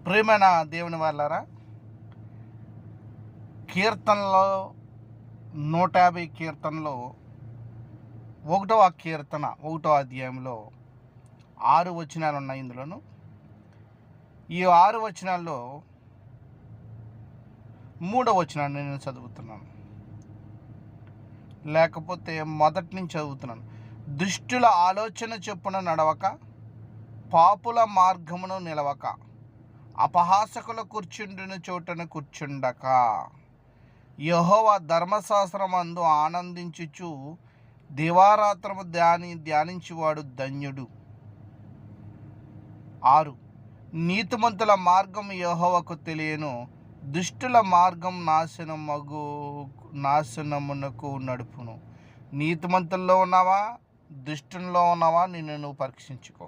ప్రియమైన దేవుని వాళ్ళారా, కీర్తనలో 150 కీర్తనలో 1వ కీర్తన 1వ అధ్యాయంలో 6 వచనాలు ఉన్నాయి. ఇందులోను ఈ 6 వచనాల్లో 3వ వచనాన్ని నేను చదువుతున్నాను, లేకపోతే మొదటి నుంచి చదువుతున్నాను. దుష్టుల ఆలోచన చొప్పున నడవక, పాపుల మార్గమును నిలవక, అపహాసకుల కూర్చుండిన చోటను కూర్చుండక, యెహోవా ధర్మశాస్త్రమందు ఆనందించుచు దివారాత్రము ధ్యానించువాడు ధన్యుడు. 6 నీతిమంతుల మార్గం యెహోవాకు తెలియను, దుష్టుల మార్గం నాశనమునకు నడుపును. నీతిమంతుల్లో ఉన్నావా, దుష్టుల్లో ఉన్నావా, నిన్ను నువ్వు పరీక్షించుకో.